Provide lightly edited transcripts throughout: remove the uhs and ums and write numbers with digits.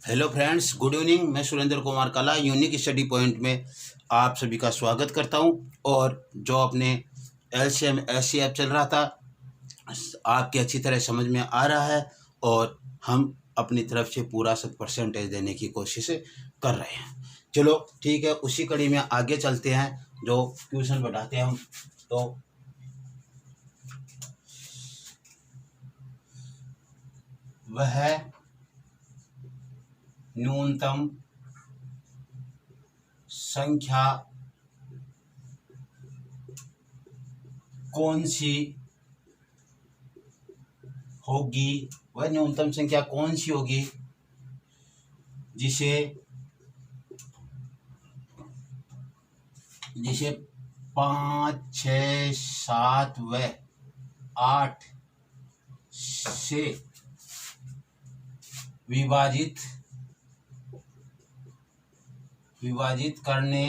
Hello friends, good evening. मैं सुरेंद्र कुमार कला unique study point में आप सभी का स्वागत करता हूं। और जो अपने एलसीएम एचसीएफ चल रहा था, आपके अच्छी तरह समझ में आ रहा है और हम अपनी तरफ से पूरा 100% देने की कोशिश कर रहे हैं। चलो ठीक है, उसी कड़ी में आगे चलते हैं। जो ट्यूशन बढ़ाते हैं हम, तो वह न्यूनतम संख्या कौन सी होगी, वह न्यूनतम संख्या कौन सी होगी जिसे 5, 6, 7 व 8 से विभाजित करने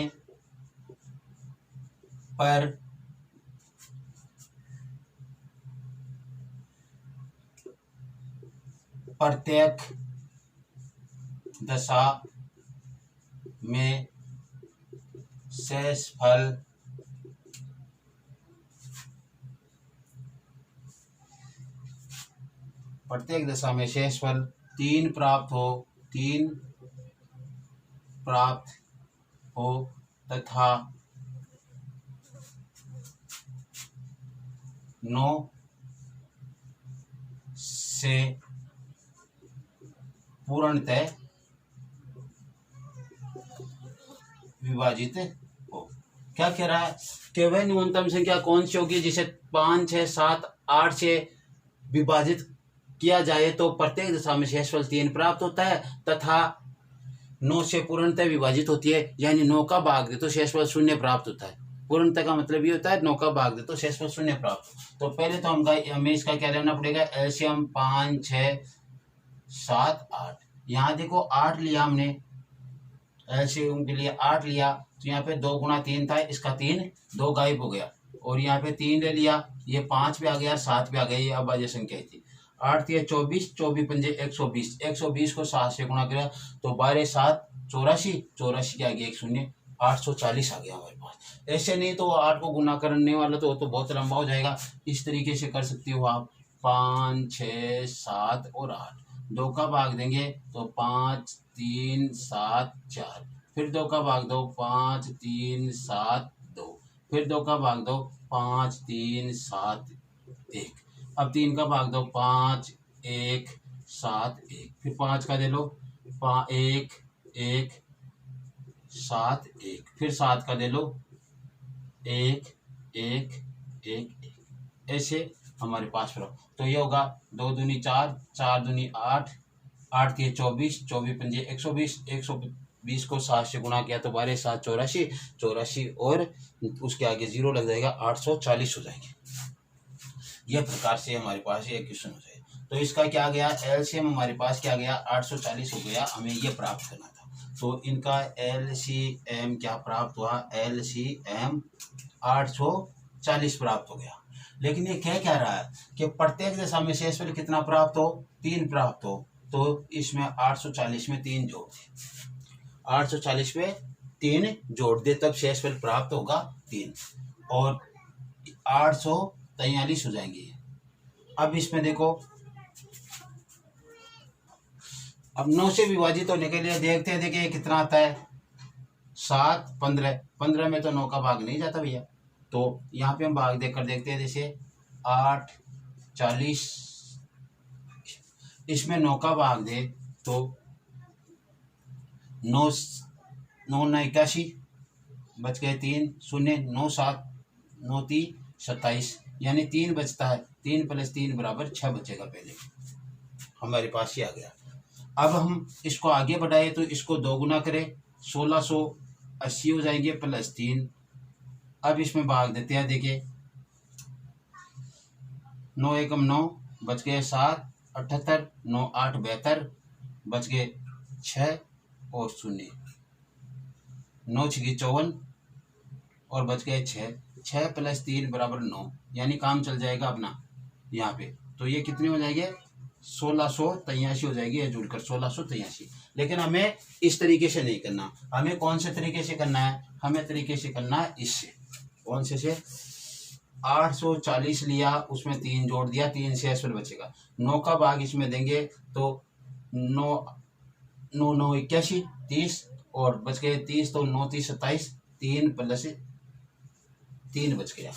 पर प्रत्येक दशा में शेषफल तीन प्राप्त हो तथा 9 से पूर्णतः विभाजित हो। क्या कह रहा है कि वह न्यूनतम संख्या कौन सी होगी जिसे 5, 6, 7, 8 से विभाजित किया जाए तो प्रत्येक दशा में शेषफल 3 प्राप्त होता है तथा 9 से पूर्णतः विभाजित होती है, यानी 9 का भाग दे तो शेषफल 0 प्राप्त होता है। पूर्णतः का मतलब ये होता है 9 का भाग दे तो शेषफल 0 प्राप्त। तो पहले तो हमें इसका क्या लेना पड़ेगा, एलसीएम 5, 6, 7, 8। यहाँ देखो 8 लिया हमने, एलसीएम के लिए 8 लिया, तो यहाँ पे 2 गुणा 3 था, इसका 3 2 गायब हो गया। और यहाँ पे 3 ले लिया, ये 5 पे आ गया, 7 पे आ गया, ये अभाज्य संख्या थी। 8 3 24, 24 पंजे 120, 120 को 7 से गुणा किया तो 12 7 84, 84 के आगे 1 शून्य, 840 आ गया हमारे पास। ऐसे नहीं तो 8 को गुना करने वाला तो बहुत लंबा हो जाएगा। इस तरीके से कर सकती हो आप, 5, 6, 7 और 8। 2 का भाग देंगे तो 5, 3, 7, 4। फिर 2 का भाग दो, 5, 3, 7, 2। फिर 2 का भाग दो, 5, 3, 7, 1। अब 3 का भाग दो, 5, 1, 7, 1। फिर 5 का दे लो, 1, 1, 7, 1। फिर 7 का दे लो, 1, 1, 1, 1। ऐसे हमारे पास फिर तो ये होगा 2 दूनी 4, 4 दूनी 8, 8 3 24, 24 पंजे 120, 120 को 7 से गुणा किया तो 12 7 84, 84 और उसके आगे 0 लग जाएगा, 840 हो जाएंगे। यह प्रकार से हमारे पास ये क्वेश्चन हो जाए। तो इसका क्या गया, एलसीएम हमारे पास क्या गया, 840 हो गया। हमें ये प्राप्त करना था, तो इनका एलसीएम क्या प्राप्त हुआ, एलसीएम 840 प्राप्त हो गया। लेकिन ये कह क्या रहा है कि प्रत्येक दशा में शेषफल कितना प्राप्त हो, 3 प्राप्त हो। तो इसमें 840 में 3 जोड़ दे, 840 में 3 जोड़ दे तब शेषफल प्राप्त होगा 3 और 843 हो जाएंगे। अब इसमें देखो, अब 9 से विभाजित होने के लिए देखते हैं, देखिए कितना आता है, 7, 15। 15 में तो 9 का भाग नहीं जाता भैया, तो यहाँ पे हम भाग देकर देखते हैं। जैसे 8, 40, इसमें 9 का भाग दे तो 9 9 81, बच गए 3 शून्य, 9 7 9 3 27, यानी 3 बचता है। 3 + 3 = 6 बचेगा। पहले हमारे पास ये आ गया। अब हम इसको आगे बढ़ाए तो इसको 2 गुना करें, 1680 हो जाएंगे +3। अब इसमें भाग देते हैं, देखिए 9 एकम 9, बच गए 7 78, 9 8 72, बच गए 6 और 0, 9 6 54 और बच गए 6। 6 + 3 = 9, यानी काम चल जाएगा अपना यहाँ पे। तो ये कितने हो जाएंगे, 1683 हो जाएगी, ये जुड़कर 1683। लेकिन हमें इस तरीके से नहीं करना, हमें कौन से तरीके से करना है, हमें तरीके से करना है इससे, कौन से 840 लिया, उसमें 3 जोड़ दिया, 3 से शेषफल बचेगा। 9 का भाग इसमें देंगे तो 9 9 81 30 और बच गए 30, तो 9 30 27, 3 प्लस 3 बच गया।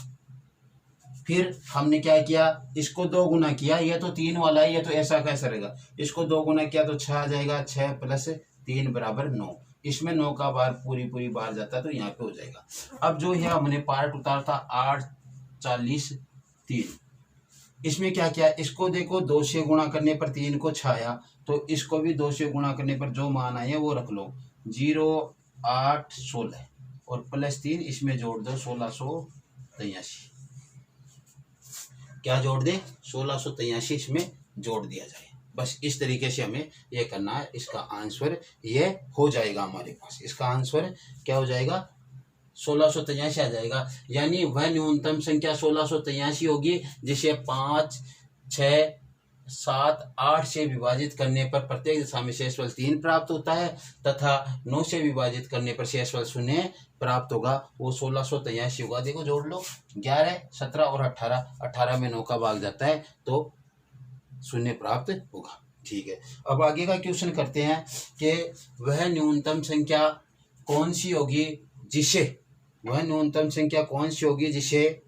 फिर हमने क्या किया, इसको 2 गुना किया, ये तो 3 वाला है, ये तो ऐसा कैसा रहेगा, इसको 2 गुना किया तो 6 आ जाएगा, 6 प्लस 3 बराबर 9। इसमें 9 का बार पूरी बार जाता है तो यहाँ पे हो जाएगा। अब जो है हमने पार्ट उतारा था 840 3, इसमें क्या किया, इसको देखो 2 से गुणा करने पर 3 को छाया, तो इसको भी 2 से गुणा करने पर जो मान आए वो रख लो, 0 8 16 और प्लस 3 इसमें जोड़ दो 1683। क्या जोड़ दे, 1683 इसमें जोड़ दिया जाए। बस इस तरीके से हमें ये करना है, इसका आंसर ये हो जाएगा हमारे पास, इसका आंसर क्या हो जाएगा, 1683 आ जाएगा। यानी वह न्यूनतम संख्या 1683 होगी जिसे 5 6 7 8 से विभाजित करने पर प्रत्येक दशा में शेषफल 3 प्राप्त होता है, तथा 9 से विभाजित करने पर शेषफल 0 प्राप्त होगा, वो 1683 होगा। देखो जोड़ लो, 11 17 और 18, 18 में 9 का भाग जाता है तो 0 प्राप्त होगा। ठीक है, अब आगे का क्वेश्चन करते हैं कि वह न्यूनतम संख्या कौन सी होगी जिसे, वह न्यूनतम संख्या कौन सी होगी जिसे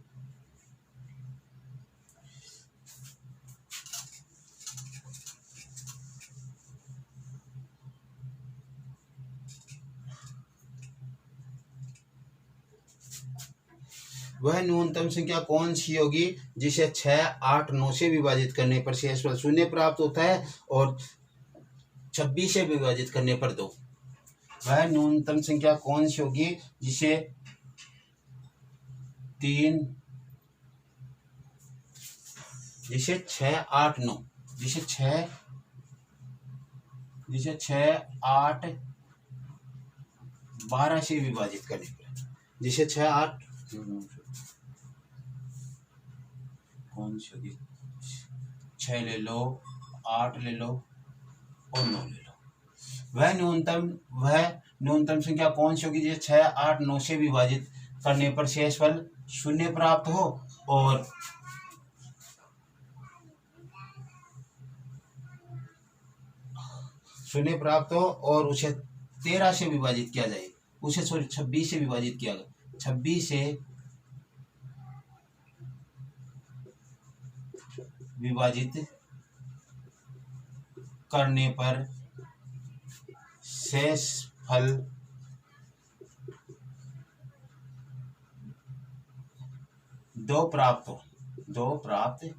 वह न्यूनतम संख्या कौन सी होगी जिसे 6 8 9 से विभाजित करने पर शेषफल 0 प्राप्त होता है और 26 से विभाजित करने पर 2। वह न्यूनतम संख्या कौन सी होगी जिसे 6 8 9 जिसे 6 8 12 से विभाजित करने पर, जिसे 6 8 कौन सी होगी, 6 ले लो 8 ले लो और 9 ले लो। वह न्यूनतम संख्या कौन सी होगी जिसे 6 8 9 से विभाजित करने पर शेषफल 0 प्राप्त हो और 0 प्राप्त हो और उसे 13 से विभाजित किया जाए, उसे 26 से विभाजित किया गया, 26 से विभाजित करने पर शेषफल 2 प्राप्त हो, 2 प्राप्त हो।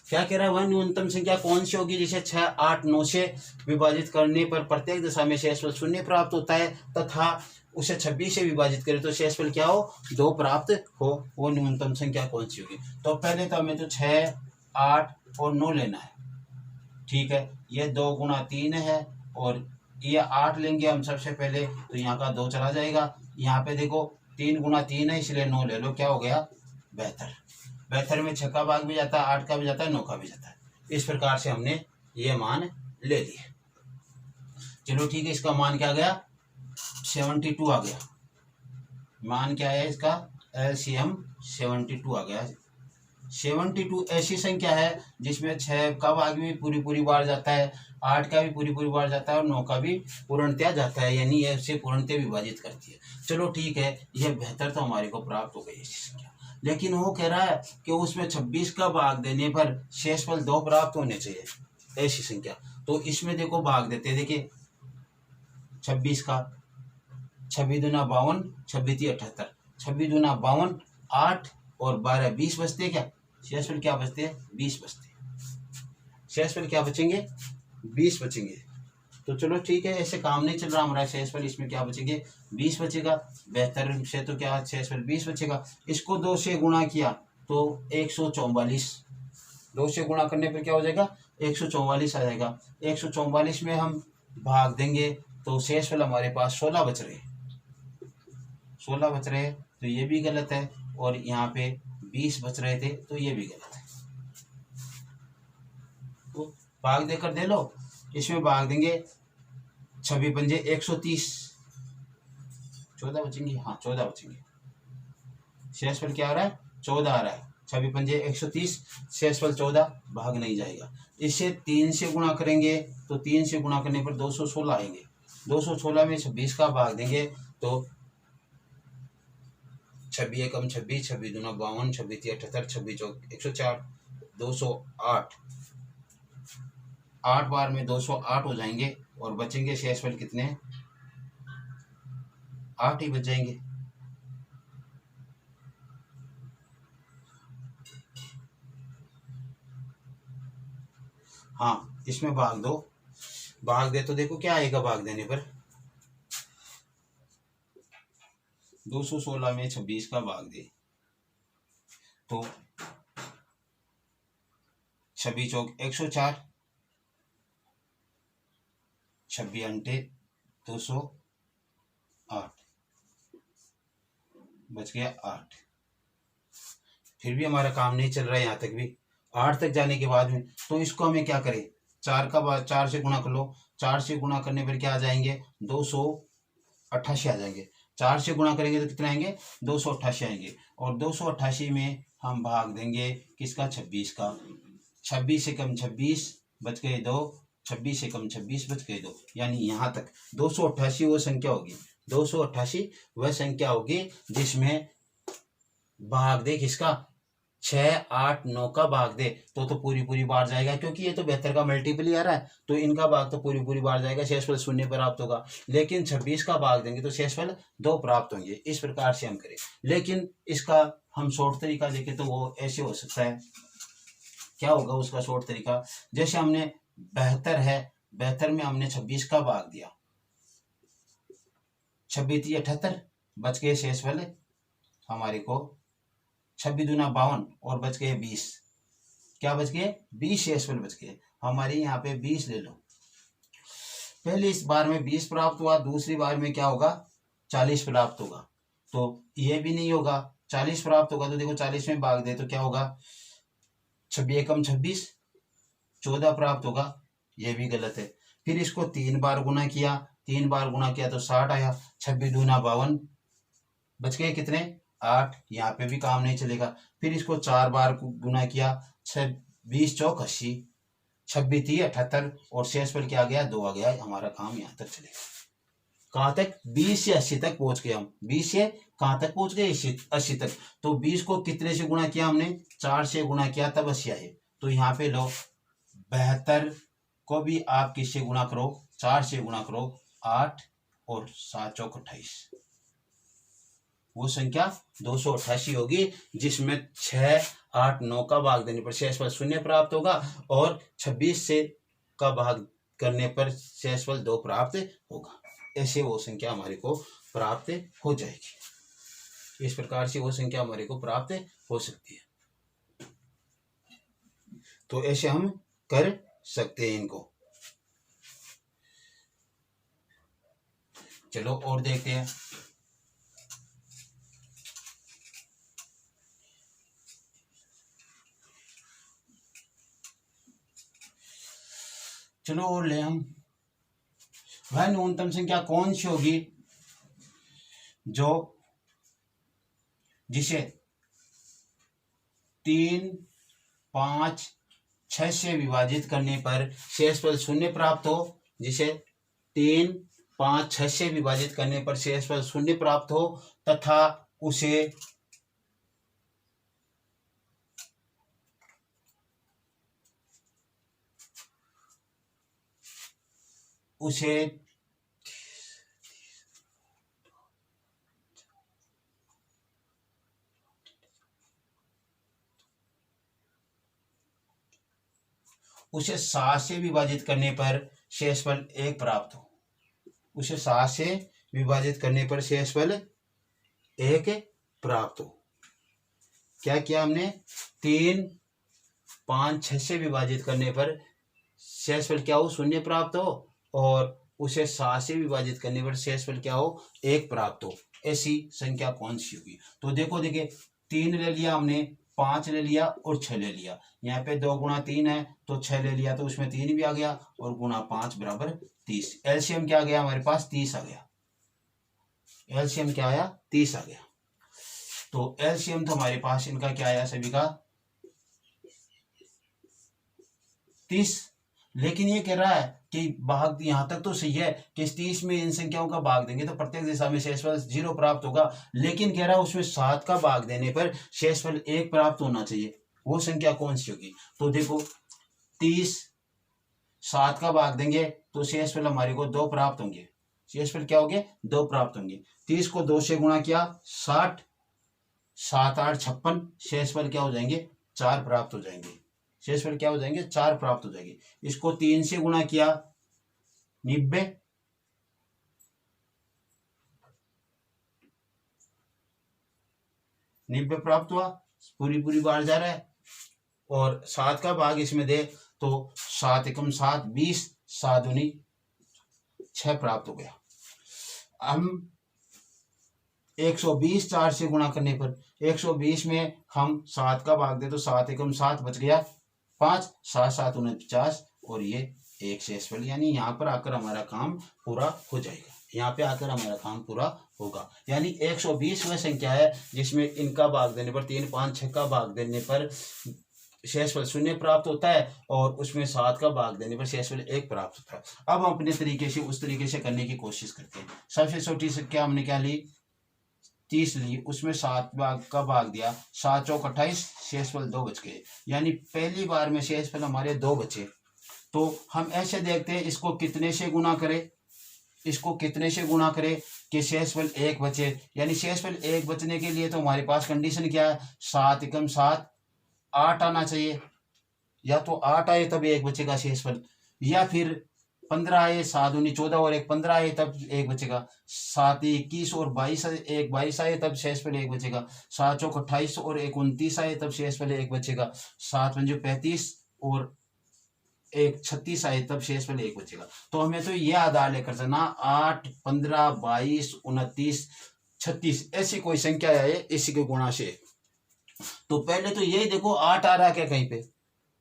क्या कह रहा है, वह न्यूनतम संख्या कौन सी होगी जिसे 6 8 9 से विभाजित करने पर प्रत्येक दशा में शेषफल 0 प्राप्त होता है, तथा उसे 26 से विभाजित करें तो शेषफल क्या हो, 2 प्राप्त हो, वो न्यूनतम संख्या कौन सी होगी। तो पहले तो हमें तो 6 8 और 9 लेना है। ठीक है, ये 2 गुणा 3 है और ये 8 लेंगे हम सबसे पहले, तो यहाँ का 2 चला जाएगा। यहाँ पे देखो 3 गुणा 3 है इसलिए 9 ले लो, क्या हो गया 72। 72 में 6 का भाग भी जाता है, 8 का भी जाता है, 9 का भी जाता है। इस प्रकार से हमने ये मान ले लिए। चलो ठीक है, इसका मान क्या गया 72 आ गया। मान क्या है इसका, LCM 72 आ गया। 72 ऐसी संख्या है जिसमें 6 का भाग भी पूरी बार जाता है, 8 का भी पूरी बार जाता है और 9 का भी पूर्णतया जाता है, यानी ये उससे पूर्णतया विभाजित करती है। चलो ठीक है, यह 72 तो हमारे को प्राप्त हो गई ऐसी संख्या। लेकिन वो कह रहा है कि उसमें 26 का भाग देने पर शेषफल 2 प्राप्त होने चाहिए, ऐसी संख्या। तो इसमें देखो भाग देते हैं, देखिए 26 का 26 दूना 52, 26 × 78, 26 दूना 52, 8 और 12 20 बचते हैं। क्या शेषफल क्या बचते हैं, 20 बचते हैं। शेषफल क्या बचेंगे, 20 बचेंगे। तो चलो ठीक है, ऐसे काम नहीं चल रहा हमारा शेषफल, इसमें क्या बचेंगे 20 बचेगा। 72 से तो क्या शेषफल 20 बचेगा। इसको 2 से गुणा किया तो 144, 2 से गुणा करने पर क्या हो जाएगा 144 आ जाएगा। 144 में हम भाग देंगे तो शेषफल हमारे पास 16 बच रहे, 16 बच रहे, तो ये भी गलत है। और यहाँ पे 20 बच रहे थे तो ये भी गलत है। तो भाग देकर दे लो, इसमें भाग देंगे 26 पंजे 130, 14 बचेंगे, हाँ 14 बचेंगे। शेषफल क्या आ रहा है? 14 आ रहा है। 26 पंजे 130, शेषफल 14, भाग नहीं जाएगा। इसे 3 से गुणा करेंगे तो 3 से गुणा करने पर 216 आएंगे। 216 में 26 का भाग देंगे तो 26 एकम 26, 26 दूना 52, 26 तीन 78, 26 चौक 104, 208, 8 बार में 208 हो जाएंगे और बचेंगे शेषफल कितने? 8 ही बच जाएंगे। हाँ, इसमें भाग दो, भाग दे तो देखो क्या आएगा भाग देने पर। 216 में 26 का भाग दे तो 26 चौक 104, 26 अंटे 208, बच गया 8। फिर भी हमारा काम नहीं चल रहा है यहाँ तक भी। 8 तक जाने के बाद में तो इसको हमें क्या करें? 4 से गुणा कर लो। 4 से गुणा करने पर क्या आ जाएंगे? 288 आ जाएंगे। 4 से गुणा करेंगे तो कितना आएंगे? 288 आएंगे। और 288 में हम भाग देंगे किसका? 26 का। 26 से कम 26 बच गए 2, 26 से कम 26 बच गए 2, यानी यहाँ तक 288 वो संख्या होगी। 288 वह संख्या होगी जिसमें भाग दे किसका? 6, 8, 9 का भाग दे तो पूरी पूरी बार जाएगा, क्योंकि ये तो 72 का मल्टीपल ही आ रहा है तो इनका भाग तो पूरी पूरी बार जाएगा, शेषफल 0 प्राप्त होगा। लेकिन 26 का भाग देंगे तो शेषफल 2 प्राप्त होंगे। इस प्रकार से हम करें, लेकिन इसका हम शॉर्ट तरीका देखें तो वो ऐसे हो सकता है। क्या होगा उसका शॉर्ट तरीका? जैसे हमने 72 है, 72 में हमने 26 का भाग दिया, 26 थी 78, बच गए शेषफल हमारे को 26 दूना 52 और बच गए 20। क्या बच गए? 20 शेषफल बच गए हमारे। यहाँ पे 20 ले लो। पहले इस बार में 20 प्राप्त हुआ, दूसरी बार में क्या होगा? 40 प्राप्त होगा। तो ये भी नहीं होगा, 40 प्राप्त होगा तो देखो 40 में भाग दे तो क्या होगा? 26 एकम 26, 14 प्राप्त होगा। ये भी गलत है। फिर इसको 3 बार गुना किया, 3 बार गुना किया तो 60 आया। 26 दूना 52, बच गए कितने? 8। यहाँ पे भी काम नहीं चलेगा। फिर इसको 4 बार गुना किया, 26 चौक 80, 26 थी 78 और शेषफल क्या आ गया? 2 आ गया। हमारा काम यहाँ तक चलेगा। कहाँ तक? 20 से 80 तक पहुंच गए हम। 20 से कहाँ तक पहुंच गए? 80 तक। तो 20 को कितने से गुणा किया हमने? 4 से गुणा किया तब 80 आए। तो यहाँ पे लो 72 को भी आप किससे गुणा करो? 4 से गुणा करो, 8 और 7 चौक 28। वो संख्या 288 होगी जिसमें 6, 8, 9 का भाग देने पर शेषफल 0 प्राप्त होगा और 26 से का भाग करने पर शेषफल 2 प्राप्त होगा। ऐसे वो संख्या हमारे को प्राप्त हो जाएगी। इस प्रकार से वो संख्या हमारे को प्राप्त हो सकती है। तो ऐसे हम कर सकते हैं इनको। चलो और देखते हैं। चलो और ले हम। वह न्यूनतम संख्या कौन सी होगी जो जिसे 3, 5, 6 से विभाजित करने पर शेषफल 0 प्राप्त हो? जिसे 3, 5, 6 से विभाजित करने पर शेषफल 0 प्राप्त हो तथा उसे उसे 7 से विभाजित करने पर शेषफल 1 प्राप्त हो। उसे 7 से विभाजित करने पर शेषफल 1 प्राप्त हो। क्या किया हमने? 3, 5, 6 से विभाजित करने पर शेषफल क्या हो? 0 प्राप्त हो और उसे 7 से विभाजित करने पर शेषफल क्या हो? 1 प्राप्त हो। ऐसी संख्या कौन सी होगी? तो देखिए 3 ले लिया हमने, 5 ले लिया और 6 ले लिया। यहाँ पे 2 गुणा 3 है तो 6 ले लिया तो उसमें 3 भी आ गया और गुणा 5 बराबर 30। एलसीएम क्या आ गया हमारे पास? 30 आ गया। एलसीएम क्या आया? 30 आ गया। तो एलसीएम तो हमारे पास इनका क्या आया सभी का? 30। लेकिन ये कह रहा है कि भाग यहां तक तो सही है कि इस 30 में इन संख्याओं का भाग देंगे तो प्रत्येक दिशा में शेषफल 0 प्राप्त होगा। लेकिन कह रहा है उसमें 7 का भाग देने पर शेषफल 1 प्राप्त होना चाहिए। वो संख्या कौन सी होगी? तो देखो 30 7 का भाग देंगे तो शेषफल हमारे को 2 प्राप्त होंगे। शेषफल क्या होंगे? 2 प्राप्त होंगे। 30 को 2 से गुणा किया 60, 7 8 56, शेषफल क्या हो जाएंगे? 4 प्राप्त हो जाएंगे। शेषफल क्या हो जाएंगे? 4 प्राप्त हो जाएंगे। इसको 3 से गुणा किया 90, 90 प्राप्त हुआ। पूरी पूरी बार जा रहा है और 7 का भाग इसमें दे तो 7 एकम 7 20, 7 दूनी 6 प्राप्त हो गया। हम 120 4 से गुणा करने पर 120 में हम 7 का भाग दे तो 7 एकम 7 बच गया 5, 7 7 49 और ये 1 शेषफल। यानी यहाँ पर आकर हमारा काम पूरा हो जाएगा। यहाँ पे आकर हमारा काम पूरा होगा। यानी 120 वह संख्या है जिसमें इनका भाग देने पर 3 5 6 का भाग देने पर शेषफल 0 प्राप्त होता है और उसमें 7 का भाग देने पर शेषफल 1 प्राप्त होता है। अब हम अपने तरीके से उस तरीके से करने की कोशिश करते हैं। सबसे छोटी संख्या हमने क्या ली? 30 ली, उसमें 7 भाग का भाग दिया, 7 चौक 28, शेषफल 2 बच गए। यानी पहली बार में शेषफल हमारे 2 बचे। तो हम ऐसे देखते हैं इसको कितने से गुणा करें, इसको कितने से गुणा करें कि शेषफल 1 बचे। यानी शेषफल 1 बचने के लिए तो हमारे पास कंडीशन क्या है? 7 एकम 7 8 आना चाहिए। या तो 8 आए तब 1 बचेगा शेषफल, या फिर 15 आए, 7 दूनी 14 और 1 15 आए तब 1 बचेगा। 7 21 और 22 1 22 आए तब शेषफल 1 बचेगा। 7 चौक 28 और 1 29 आए तब शेषफल 1 बचेगा। 7 पंजे 35 और 1 36 आए तब शेषफल 1 बचेगा। तो हमें तो ये आधार लेकर चलना 8 15 22 29 36 ऐसी कोई संख्या है इसी के गुणा से। तो पहले तो यही देखो 8 आ रहा है क्या? कहीं पे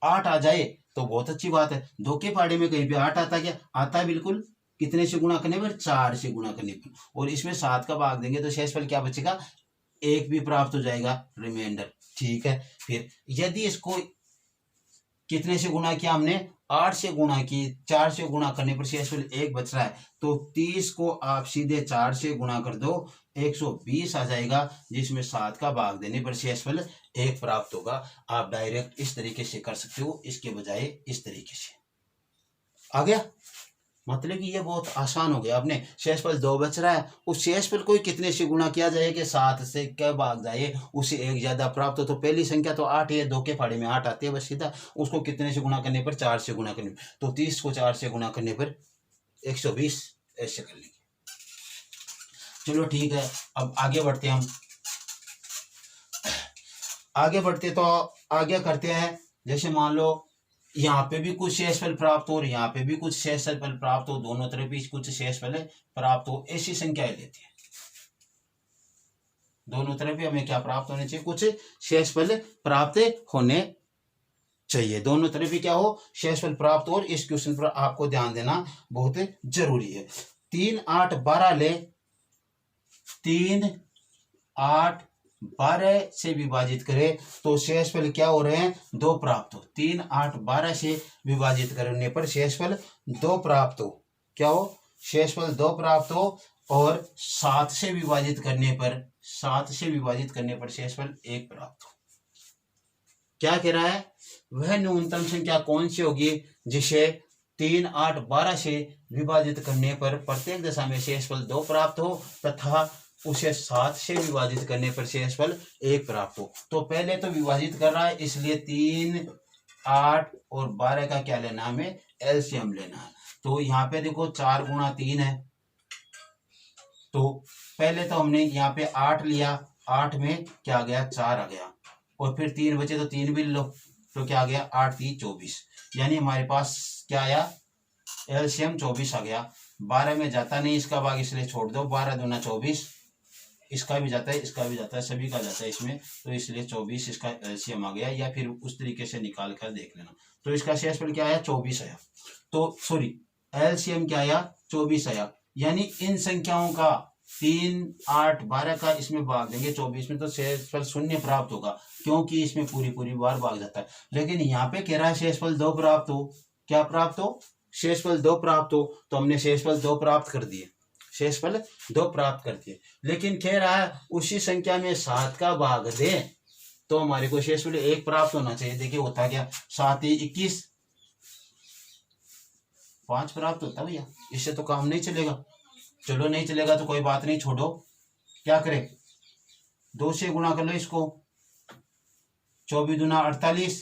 8 आ जाए तो बहुत अच्छी बात है। धोखे फाड़े में कहीं पे 8 आता क्या? आता है बिल्कुल। कितने से गुणा करने पर? 4 से गुणा करने पर। और इसमें 7 का भाग देंगे तो शेषफल क्या बचेगा? 1 भी प्राप्त हो जाएगा, रिमाइंडर। ठीक है। फिर यदि इसको कितने से गुणा किया हमने? 8 से गुणा की, 4 से गुणा करने पर शेषफल 1 बच रहा है तो 30 को आप सीधे 4 से गुणा कर दो, 120 आ जाएगा, जिसमें 7 का भाग देने पर शेषफल 1 प्राप्त होगा। आप डायरेक्ट इस तरीके से कर सकते हो, इसके बजाय इस तरीके से। आ गया? मतलब कि ये बहुत आसान हो गया। आपने शेषफल 2 बच रहा है, उस शेषफल को कितने से गुणा किया जाए कि 7 से क्या भाग जाए, उसे 1 ज्यादा प्राप्त हो। तो पहली संख्या तो 8 है, धोखे फाड़े में 8 आती है बस सीधा। उसको कितने से गुणा करने पर? 4 से गुणा करने पर। तो 30 को 4 से गुणा करने पर 120 ऐसे कर लेंगे। चलो ठीक है, अब आगे बढ़ते हैं। हम आगे बढ़ते तो आगे करते हैं। जैसे मान लो यहाँ पे भी कुछ शेषफल प्राप्त हो और यहाँ पे भी कुछ शेषफल प्राप्त हो, दोनों तरफ भी कुछ शेषफल प्राप्त हो, ऐसी संख्याएं लेती है। दोनों तरफ भी हमें क्या प्राप्त होने चाहिए? कुछ शेषफल प्राप्त होने चाहिए। दोनों तरफ भी क्या हो? शेषफल प्राप्त हो। और इस क्वेश्चन पर आपको ध्यान देना बहुत जरूरी है। 3 8 12 ले, 3 8 12 से विभाजित करें तो शेषफल क्या हो रहे हैं? 2 प्राप्त हो। 3 8 12 से विभाजित करने पर शेषफल 2 प्राप्त हो। क्या हो? शेषफल 2 प्राप्त हो। और 7 से विभाजित करने पर, 7 से विभाजित करने पर शेषफल 1 प्राप्त हो। क्या कह रहा है? वह न्यूनतम संख्या कौन सी होगी जिसे 3 8 12 से विभाजित करने पर प्रत्येक दशा में शेषफल 2 प्राप्त हो तथा उसे 7 से विभाजित करने पर शेषफल 1 प्राप्त हो। तो पहले तो विभाजित कर रहा है, इसलिए 3 8 और 12 का क्या लेना है? हमें एलसीएम लेना है। तो यहाँ पे देखो 4 गुणा 3 है। तो पहले तो हमने यहाँ पे 8 लिया, 8 में क्या आ गया? 4 आ गया। और फिर 3 बचे तो 3 भी लो, तो क्या आ गया? 8 3 24। यानी हमारे पास क्या आया? एलसीएम 24 आ गया। 12 में जाता नहीं इसका भाग, इसलिए छोड़ दो। 12 दूना 24, इसका भी जाता है, इसका भी जाता है, सभी का जाता है इसमें, तो इसलिए 24 इसका एलसीएम आ गया, या फिर उस तरीके से निकाल कर देख लेना। तो इसका शेषफल क्या आया, 24 आया। तो सॉरी, एलसीएम क्या आया, 24 आया। यानी इन संख्याओं का 3, 8, 12 का इसमें भाग देंगे 24 में, तो शेषफल 0 प्राप्त होगा, क्योंकि इसमें पूरी पूरी बार भाग जाता है। लेकिन यहाँ पे कह रहा है शेषफल 2 प्राप्त हो। क्या प्राप्त हो, शेषफल 2 प्राप्त हो। तो हमने शेषफल 2 प्राप्त कर दिए, शेषफल 2 प्राप्त कर दिए। लेकिन कह रहा है उसी संख्या में 7 का भाग दे, तो हमारे को शेषफल 1 प्राप्त होना चाहिए। देखिए होता क्या, 7 × 21, 5 प्राप्त होता भैया, इससे तो काम नहीं चलेगा। चलो नहीं चलेगा तो कोई बात नहीं, छोड़ो। क्या करें, 2 से गुणा कर लो इसको, 24 दूना 48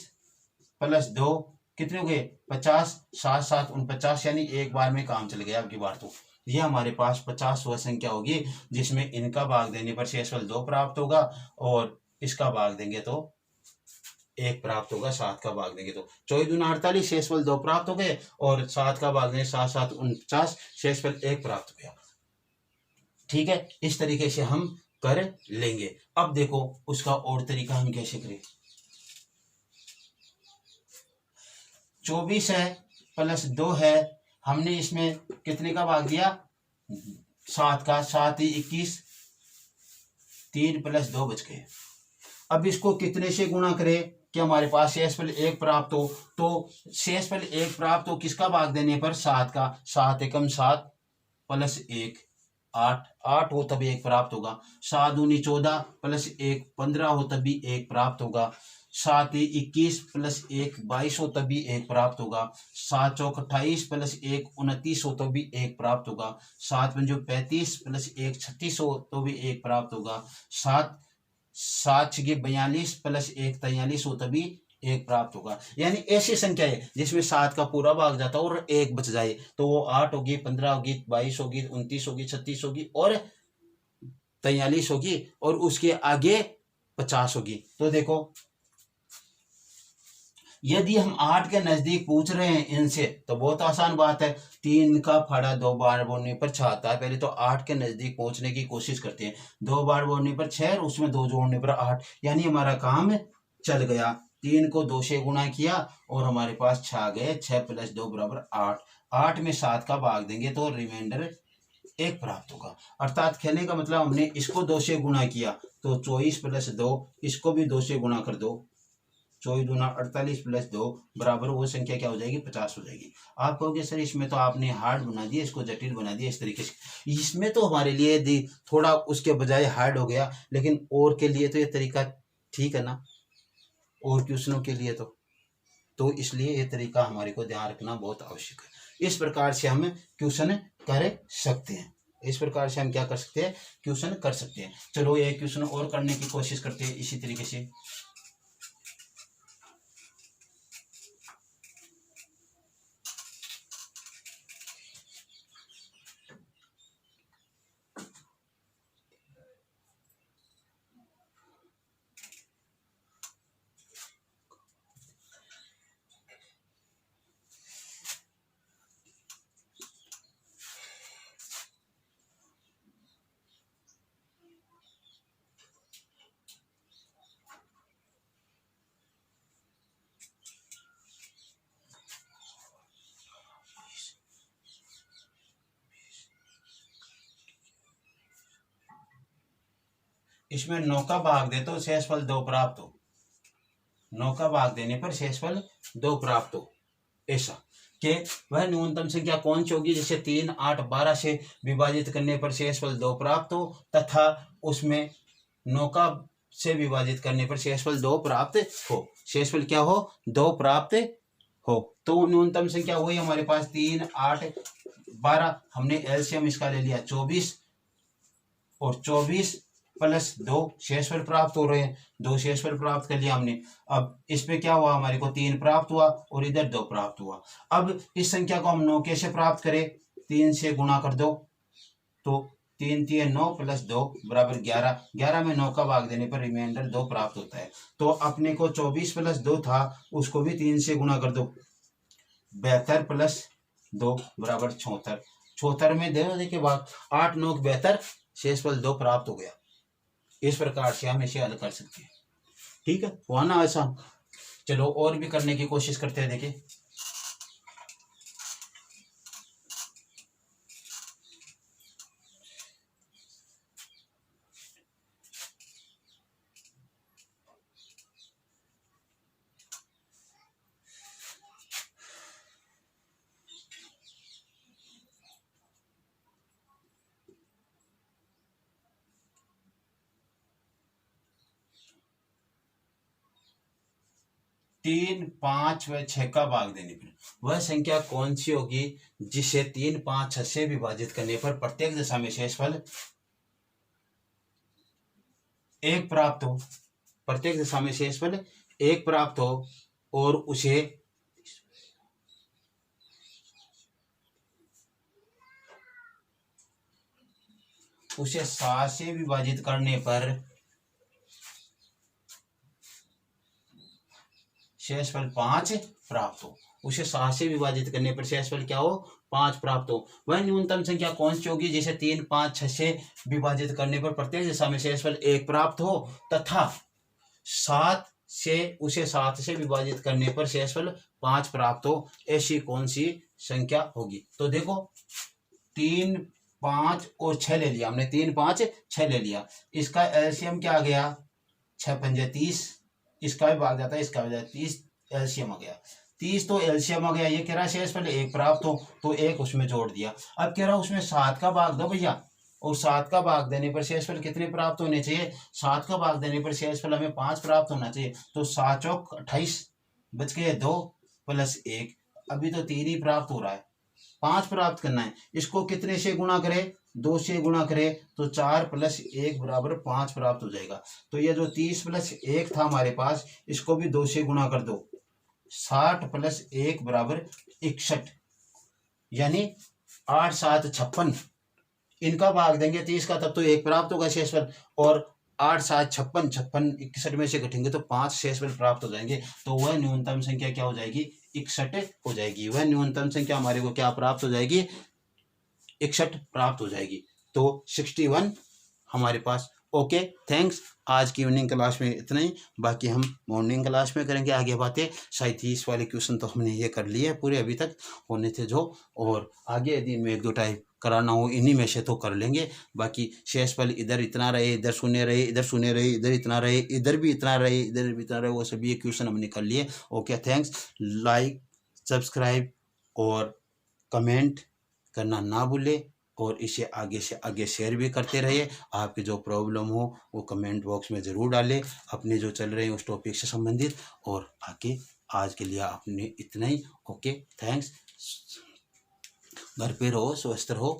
प्लस 2 कितने हो गए, 50, 7 7 49, यानी एक बार में काम चल गया। अब की बार तो ये हमारे पास 50 वह संख्या होगी जिसमें इनका भाग देने पर शेषफल 2 प्राप्त होगा, और इसका भाग देंगे तो 1 प्राप्त होगा, 7 का भाग देंगे तो 24 दूना 48, शेषफल 2 प्राप्त हो गए, और 7 का भाग देंगे 7 7 49, शेषफल 1 प्राप्त हो गया। ठीक है, इस तरीके से हम कर लेंगे। अब देखो उसका और तरीका हम कैसे करें। 24 है प्लस 2 है, हमने इसमें कितने का भाग दिया, 7 का, 7 × 21, 3 + 2 बच गए। अब इसको कितने से गुणा करें कि हमारे पास शेषफल 1 प्राप्त हो। तो शेषफल 1 प्राप्त हो किसका भाग देने पर, 7 का, 7 × 7 प्लस 1, 8, 8 हो तभी 1 प्राप्त होगा। 7 दूनी 14 प्लस 1, 15 हो तभी 1 प्राप्त होगा। 7 × 21 प्लस 1, 22 हो तभी 1 प्राप्त होगा। 7 चौक 28 प्लस 1, 29 हो तो भी 1 प्राप्त होगा। 7 पंजो 35 प्लस 1, 36 हो तो भी 1 प्राप्त होगा। 7 छगे 42 प्लस 1, 43 हो तभी 1 प्राप्त होगा। यानी ऐसी संख्या है जिसमें 7 का पूरा भाग जाता है और 1 बच जाए, तो वो 8 होगी, 15 होगी, 22 होगी, 29 होगी, 36 होगी और 43 होगी, और उसके आगे 50 होगी। तो देखो यदि हम 8 के नजदीक पूछ रहे हैं इनसे तो बहुत आसान बात है, 3 का फाड़ा 2 बार बोलने पर 6 आता है। पहले तो 8 के नजदीक पहुंचने की कोशिश करते हैं, 2 बार बोलने पर 6 और उसमें 2 जोड़ने पर 8, यानी हमारा काम चल गया। 3 को 2 से गुणा किया और हमारे पास 6 आ गए, 6 + 2 = 8। 8 में 7 का भाग देंगे तो रिमाइंडर 1 प्राप्त होगा। अर्थात कहने का मतलब हमने इसको 2 से गुणा किया तो 24 + 2, इसको भी 2 से गुणा कर दो, 24 दूना 48 + 2 बराबर वो संख्या क्या हो जाएगी, 50 हो जाएगी। आप कहोगे सर इसमें तो आपने हार्ड बना दिया, इसको जटिल बना दिया इस तरीके से। इसमें तो हमारे लिए थोड़ा उसके बजाय हार्ड हो गया, लेकिन और के लिए तो ये तरीका ठीक है ना, और क्वेश्चनों के लिए तो इसलिए ये तरीका हमारे को ध्यान रखना बहुत आवश्यक है। इस प्रकार से हम क्वेश्चन कर सकते हैं, इस प्रकार से हम क्या कर सकते हैं, क्वेश्चन कर सकते हैं। चलो ये क्वेश्चन और करने की कोशिश करते हैं इसी तरीके से। इसमें 9 का भाग दे तो शेषफल 2 प्राप्त हो, 9 का भाग देने पर शेषफल 2 प्राप्त हो। ऐसा कि वह न्यूनतम संख्या कौन सी होगी जिसे 3, 8, 12 से विभाजित करने पर शेषफल 2 प्राप्त हो, तथा उसमें 9 का से विभाजित करने पर शेषफल 2 प्राप्त हो। शेषफल क्या हो, 2 प्राप्त हो। तो न्यूनतम संख्या वही हमारे पास 3, 8, 12, हमने एलसीएम इसका ले लिया 24, और 24 + 2 शेषफल प्राप्त हो रहे हैं, 2 शेषफल प्राप्त कर लिया हमने। अब इसमें क्या हुआ, हमारे को 3 प्राप्त हुआ और इधर 2 प्राप्त हुआ। अब इस संख्या को हम 9 कैसे प्राप्त करें, 3 से गुणा कर दो, तो 3 × 3 = 9 + 2 = 11। 11 में 9 का भाग देने पर रिमाइंडर 2 प्राप्त होता है। तो अपने को 24 + 2 था, उसको भी 3 से गुणा कर दो, 72 + 2 = 74। 74 में देखिए भाग 8, 9, 72, शेषफल 2 प्राप्त हो गया। इस प्रकार से हम इसे हल कर सकते हैं। ठीक है, हुआ ना आसान। चलो और भी करने की कोशिश करते हैं। देखिए 3, 5 व 6 का भाग देने पर वह संख्या कौन सी होगी जिसे 3, 5, 6 से विभाजित करने पर प्रत्येक दशा में शेषफल 1 प्राप्त हो। प्रत्येक दशा में शेषफल 1 प्राप्त हो और उसे 7 से विभाजित करने पर शेषफल 5 प्राप्त हो। उसे 7 से विभाजित करने पर शेषफल क्या हो? 5 प्राप्त हो। वह न्यूनतम संख्या कौन सी होगी जिसे 3, 5, 6 से विभाजित करने पर प्रत्येक दिशा में शेषफल 1 प्राप्त हो तथा 7 से विभाजित करने पर शेषफल 5 प्राप्त हो। ऐसी कौन सी संख्या होगी? तो देखो 3, 5 और 6 ले लिया हमने। 3, 5, 6 ले लिया। इसका एलसीएम क्या आ गया? 6 पंजे 30। इसका भी भाग जाता है, इसका भी 30 एलसीएम आ गया। 30 तो एलसीएम आ गया। ये कह रहा है शेषफल 1 प्राप्त हो तो 1 उसमें जोड़ दिया। अब कह रहा है उसमें 7 का भाग दो भैया, और 7 का भाग देने पर शेषफल कितने प्राप्त होने चाहिए? 7 का भाग देने पर शेषफल हमें 5 प्राप्त होना चाहिए। तो 7 चौक 28, बच गए 2 प्लस 1। अभी तो 3 ही प्राप्त हो रहा है, 5 प्राप्त करना है। इसको कितने से गुणा करें? 2 से गुणा करें तो 4 प्लस 1 बराबर 5 प्राप्त हो जाएगा। तो ये जो 30 प्लस 1 था हमारे पास, इसको भी 2 से गुणा कर दो। 60 प्लस 1 बराबर 61, यानी 8, 7, 56। इनका भाग देंगे 30 का, तब तो 1 प्राप्त होगा शेषफल। और 8, 7, 56, 56 61 में से घटेंगे तो 5 शेषफल प्राप्त हो जाएंगे। तो वह न्यूनतम संख्या क्या हो जाएगी? 61 हो जाएगी। वह न्यूनतम संख्या हमारे को क्या प्राप्त हो जाएगी? 61 प्राप्त हो जाएगी। तो 61 हमारे पास। Okay, thanks. आज की इवनिंग क्लास में इतना ही, बाकी हम मॉर्निंग क्लास में करेंगे आगे बातें। शायद 30 वाले क्वेश्चन तो हमने ये कर लिए पूरे, अभी तक होने थे जो, और आगे यदि इनमें 1-2 टाइप कराना हो इन्हीं में से तो कर लेंगे। बाकी शेषफल इधर इतना रहे, इधर शून्य रहे, इधर शून्य रहे, इधर इतना रहे, इधर भी इतना रहे, इधर भी इतना रहे, वो सभी क्वेश्चन हमने कर लिए। Okay, thanks. लाइक, सब्सक्राइब और कमेंट करना ना भूले, और इसे आगे से आगे शेयर भी करते रहिए। आपकी जो प्रॉब्लम हो वो कमेंट बॉक्स में ज़रूर डालें, अपने जो चल रहे हैं उस टॉपिक से संबंधित। और बाकी आज के लिए आपने इतना ही। Okay, thanks. घर पे रहो, स्वस्थ रहो।